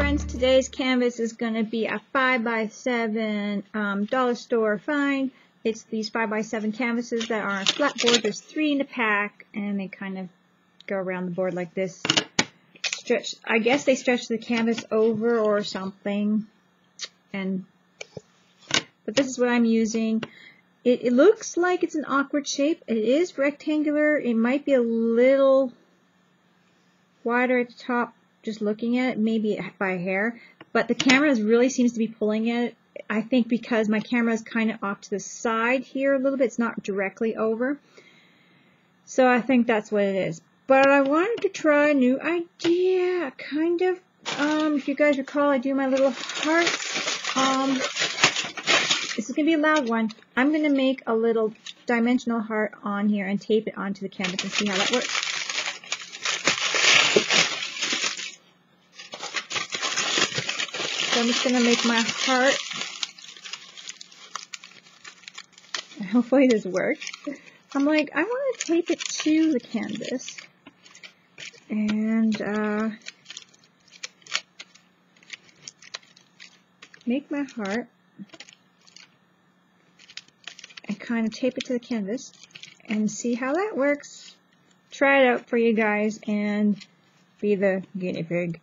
friends, today's canvas is going to be a 5x7 dollar store find. It's these 5x7 canvases that are on a flat board. There's 3 in the pack, and they kind of go around the board like this. Stretch. I guess they stretch the canvas over or something. But this is what I'm using. It looks like it's an awkward shape. It is rectangular. It might be a little wider at the top, just looking at it, maybe by a hair. But the camera really seems to be pulling it. I think because my camera is kind of off to the side here a little bit. It's not directly over. So I think that's what it is. But I wanted to try a new idea. Kind of, if you guys recall, I do my little hearts. This is going to be a loud one. I'm going to make a little dimensional heart on here and tape it onto the canvas and see how that works. So I'm just going to make my heart. Hopefully this works. I'm like, I want to tape it to the canvas. And make my heart. And kind of tape it to the canvas and see how that works. Try it out for you guys and be the guinea pig.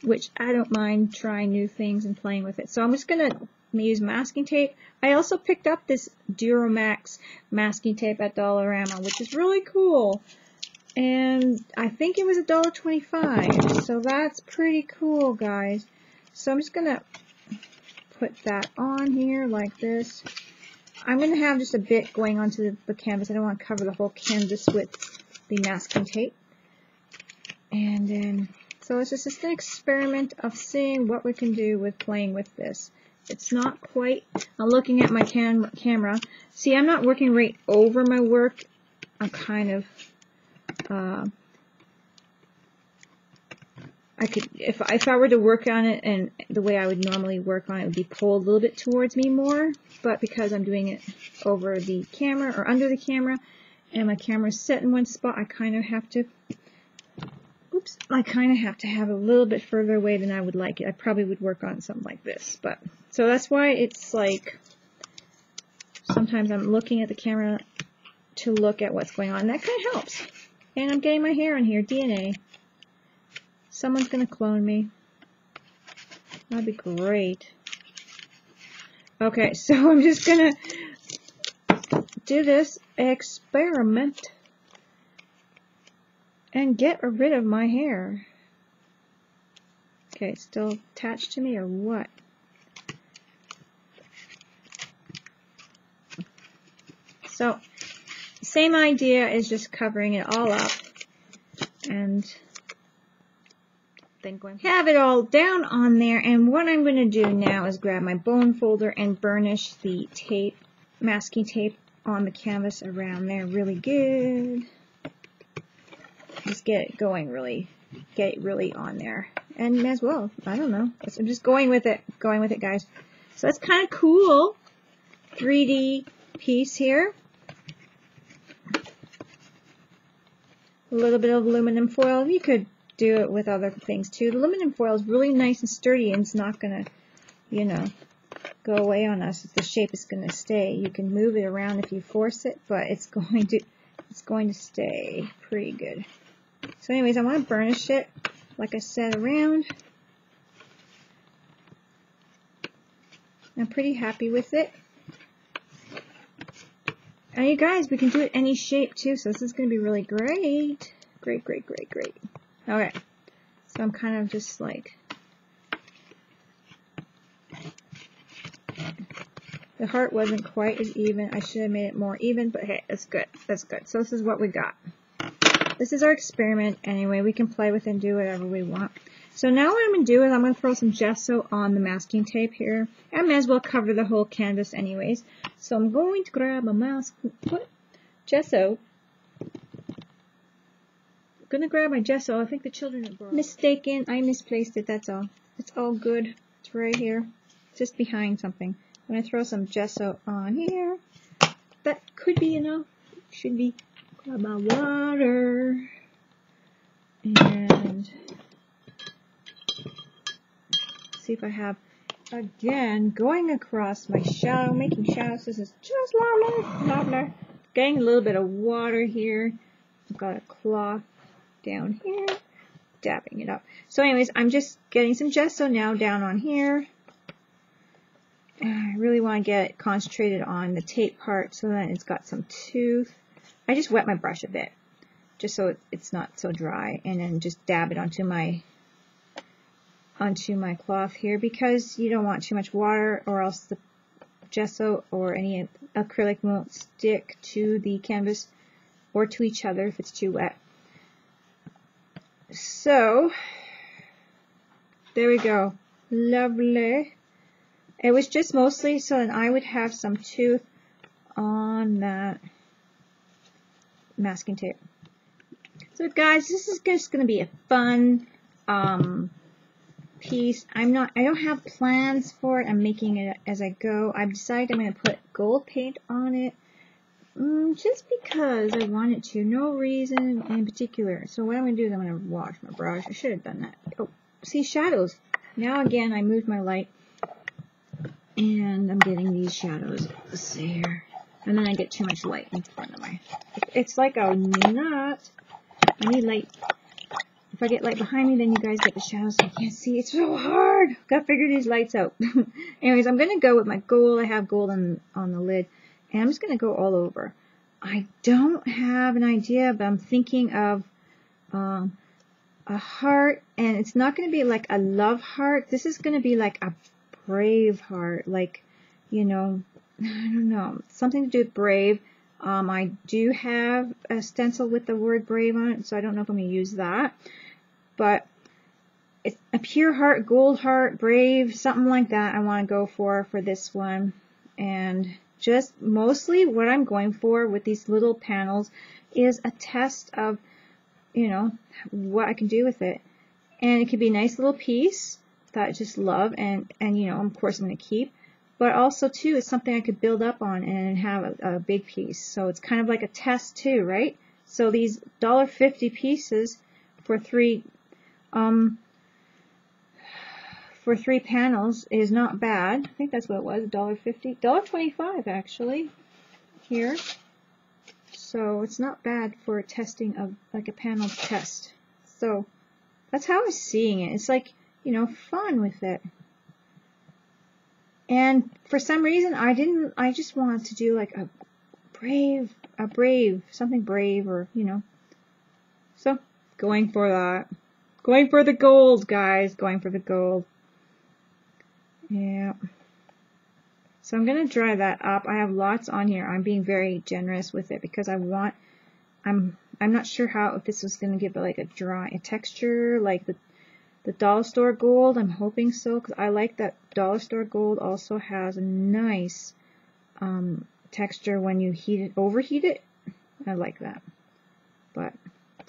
Which I don't mind trying new things and playing with it. So I'm just going to use masking tape. I also picked up this Duramax masking tape at Dollarama, which is really cool. And I think it was $1.25. So that's pretty cool, guys. So I'm just going to put that on here like this. I'm going to have just a bit going onto the canvas. I don't want to cover the whole canvas with the masking tape. And then, so it's just an experiment of seeing what we can do with playing with this. It's not quite, I'm looking at my camera. See, I'm not working right over my work. I'm kind of, I could, if I were to work on it and the way I would normally work on it would be pulled a little bit towards me more, but because I'm doing it over the camera or under the camera and my camera's set in one spot, I kind of have to, oops, I kind of have to have it a little bit further away than I would like it. I probably would work on something like this, but, so that's why it's like, sometimes I'm looking at the camera to look at what's going on. That kind of helps. And I'm getting my hair in here, DNA. Someone's going to clone me. That'd be great. Okay, so I'm just going to do this experiment and get rid of my hair. Okay, still attached to me or what? So, same idea is just covering it all up and then going to have it all down on there. And what I'm going to do now is grab my bone folder and burnish the tape, masking tape on the canvas around there really good. Just get it going really, get it really on there. And as well, I don't know, I'm just going with it guys. So that's kind of cool. 3D piece here. A little bit of aluminum foil. You could do it with other things too. The aluminum foil is really nice and sturdy, and it's not gonna, you know, go away on us. The shape is gonna stay. You can move it around if you force it, but it's going to stay pretty good. So anyways, I want to burnish it, like I said, around. I'm pretty happy with it. And you guys, we can do it any shape too, so this is going to be really great. Great, great, great, great. Okay, so I'm kind of just like, the heart wasn't quite as even. I should have made it more even, but hey, that's good. That's good. So this is what we got. This is our experiment anyway. We can play with it and do whatever we want. So now what I'm going to do is I'm going to throw some gesso on the masking tape here. I may as well cover the whole canvas anyways. So I'm going to grab a gesso. I'm going to grab my gesso. I think the children are mistaken. I misplaced it, that's all. It's all good. It's right here. It's just behind something. I'm going to throw some gesso on here. That could be enough. Should be. Grab my water. And see if I have, again, going across my shadow, making shadows. This is just lovely. Getting a little bit of water here. I've got a cloth down here, dabbing it up. So anyways, I'm just getting some gesso now down on here. I really want to get it concentrated on the tape part so that it's got some tooth. I just wet my brush a bit, just so it's not so dry, and then just dab it onto my cloth here, because you don't want too much water or else the gesso or any acrylic won't stick to the canvas or to each other if it's too wet. So there we go. Lovely. It was just mostly so that I would have some tooth on that masking tape. So guys, this is just going to be a fun piece. I don't have plans for it. I'm making it as I go. I've decided I'm going to put gold paint on it just because I wanted to. No reason in particular. So what I'm going to do is I'm going to wash my brush. I should have done that. Oh, see, shadows. Now again, I moved my light. And I'm getting these shadows. Let's see here. And then I get too much light in front of my... It's like a knot. I need light. If I get light behind me, then you guys get the shadows so you can't see. It's so hard. Gotta figure these lights out. Anyways, I'm going to go with my gold. I have gold on the lid. And I'm just going to go all over. I don't have an idea, but I'm thinking of a heart. And it's not going to be like a love heart. This is going to be like a brave heart, like, you know, I don't know, something to do with brave. I do have a stencil with the word brave on it, so I don't know if I'm going to use that, but it's a pure heart, gold heart, brave, something like that I want to go for this one. And just mostly what I'm going for with these little panels is a test of, you know, what I can do with it. And it could be a nice little piece that I just love, and you know, of course I'm going to keep, but also too it's something I could build up on and have a big piece. So it's kind of like a test too, right? So these $1.50 pieces for three panels is not bad. I think that's what it was, $1.50, $1.25 actually here. So it's not bad for testing of like a panel test. So that's how I'm seeing it. It's like, you know, fun with it. And for some reason I just wanted to do like a brave, something brave, or, you know. So going for that. Going for the gold, guys. Going for the gold. Yeah. So I'm going to dry that up. I have lots on here. I'm being very generous with it because I'm not sure if this was going to give it like a texture like the dollar store gold. I'm hoping so, because I like that dollar store gold also has a nice texture when you overheat it. I like that. But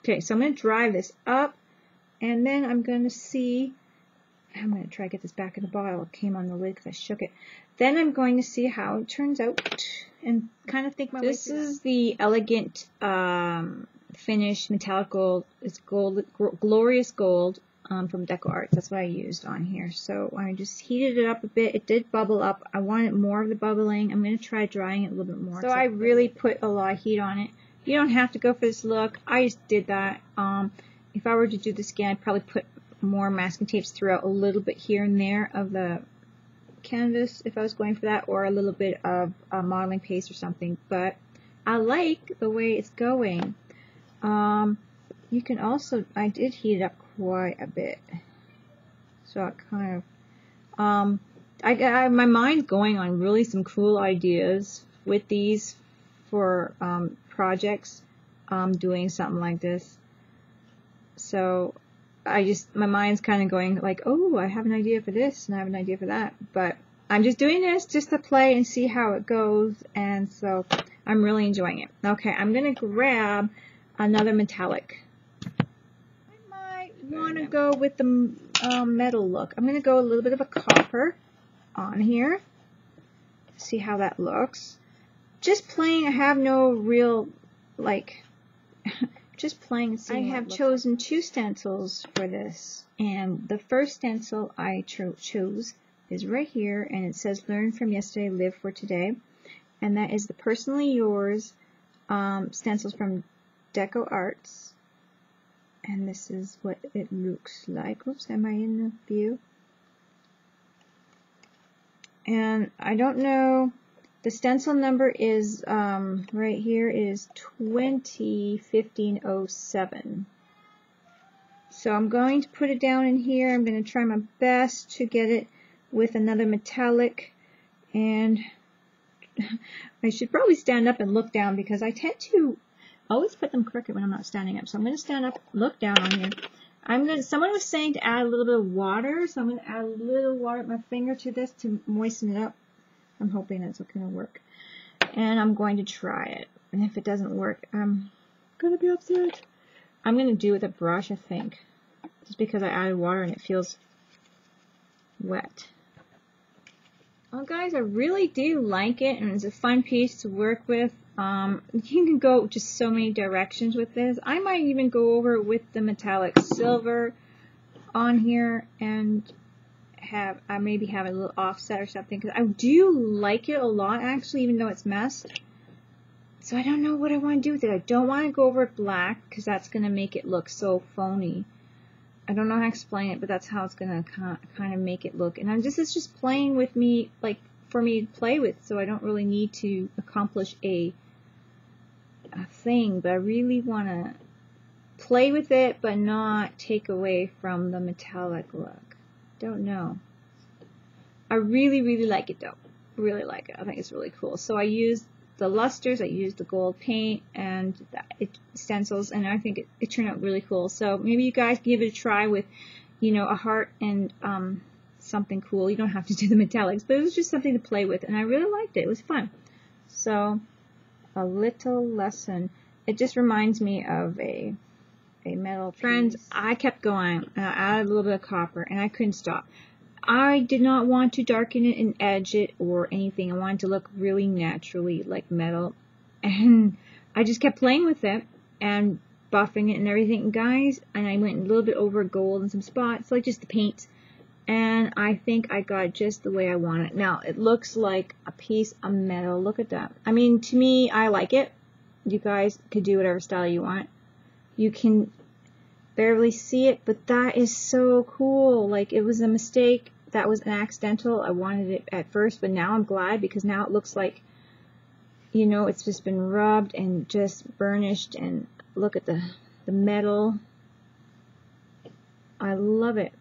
okay, so I'm going to dry this up, and then I'm going to try to get this back in the bottle. It came on the lid because I shook it. Then I'm going to see how it turns out and kind of think my way through. This is the elegant finish metallic gold. It's gold, glorious gold. From DecoArts. That's what I used on here. So I just heated it up a bit. It did bubble up. I wanted more of the bubbling. I'm going to try drying it a little bit more. So I really put a lot of heat on it. You don't have to go for this look. I just did that. If I were to do this again, I'd probably put more masking tapes throughout a little bit here and there of the canvas if I was going for that, or a little bit of modeling paste or something. But I like the way it's going. You can also, I did heat it up quite a bit, so it kind of, my mind's going on really some cool ideas with these for projects, doing something like this. So my mind's kind of going like, oh, I have an idea for this and I have an idea for that, but I'm just doing this just to play and see how it goes, and so I'm really enjoying it. Okay, I'm gonna grab another metallic. Want to go with the metal look. I'm going to go a little bit of a copper on here. See how that looks. Just playing. I have no real, like, just playing and seeing. I have chosen 2 stencils for this. And the first stencil I chose is right here, and it says Learn from Yesterday, Live for Today. And that is the Personally Yours stencils from DecoArts. And this is what it looks like. Oops, am I in the view? And I don't know, the stencil number is right here is 2015-07. So I'm going to put it down in here. I'm going to try my best to get it with another metallic, and I should probably stand up and look down because I tend to always put them crooked when I'm not standing up. So I'm going to stand up, look down on here. Someone was saying to add a little bit of water, so I'm going to add a little water with my finger to this to moisten it up. I'm hoping that's going to work. And I'm going to try it. And if it doesn't work, I'm going to be upset. I'm going to do it with a brush, I think. Just because I added water and it feels wet. Well, guys, I really do like it, and it's a fun piece to work with. You can go just so many directions with this. I might even go over with the metallic silver on here and maybe have a little offset or something, because I do like it a lot, actually, even though it's messed. So I don't know what I want to do with it. I don't want to go over black because that's going to make it look so phony. I don't know how to explain it, but that's how it's going to kind of make it look. And it's just playing with me, like for me to play with, so I don't really need to accomplish a thing. But I really want to play with it, but not take away from the metallic look. Don't know. I really, really like it though. Really like it. I think it's really cool. So I used the lusters, I used the gold paint and the stencils, and I think it turned out really cool. So maybe you guys give it a try with, you know, a heart and something cool. You don't have to do the metallics, but it was just something to play with, and I really liked it. It was fun. So a little lesson. It just reminds me of a metal piece. Friends, I kept going, and I added a little bit of copper, and I couldn't stop. I did not want to darken it and edge it or anything. I wanted to look really naturally like metal. And I just kept playing with it and buffing it and everything. And guys, and I went a little bit over gold in some spots, like just the paint. And I think I got it just the way I want it. Now, it looks like a piece of metal. Look at that. I mean, to me, I like it. You guys could do whatever style you want. You can barely see it, but that is so cool. Like, it was a mistake. That was an accidental. I wanted it at first, but now I'm glad, because now it looks like, you know, it's just been rubbed and just burnished, and look at the metal. I love it.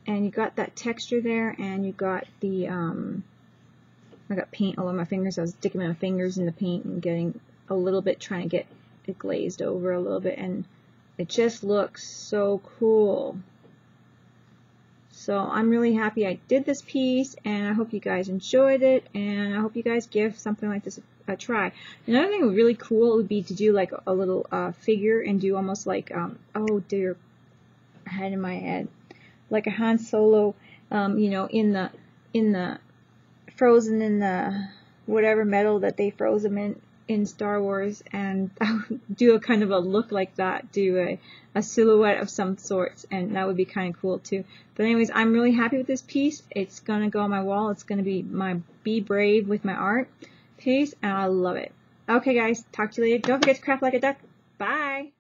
And you got that texture there, and you got the, I got paint all over my fingers. I was sticking my fingers in the paint and getting a little bit, trying to get it glazed over a little bit, and it just looks so cool. So I'm really happy I did this piece, and I hope you guys enjoyed it, and I hope you guys give something like this a try. Another thing really cool would be to do like a little figure and do almost like, oh dear, I had it in my head, like a Han Solo, you know, in the frozen in the whatever metal that they froze him in Star Wars, and do a kind of a look like that, do a silhouette of some sorts, and that would be kind of cool too. But anyways, I'm really happy with this piece. It's gonna go on my wall. It's gonna be my Be Brave with my art piece, and I love it. Okay guys, talk to you later. Don't forget to craft like a duck. Bye!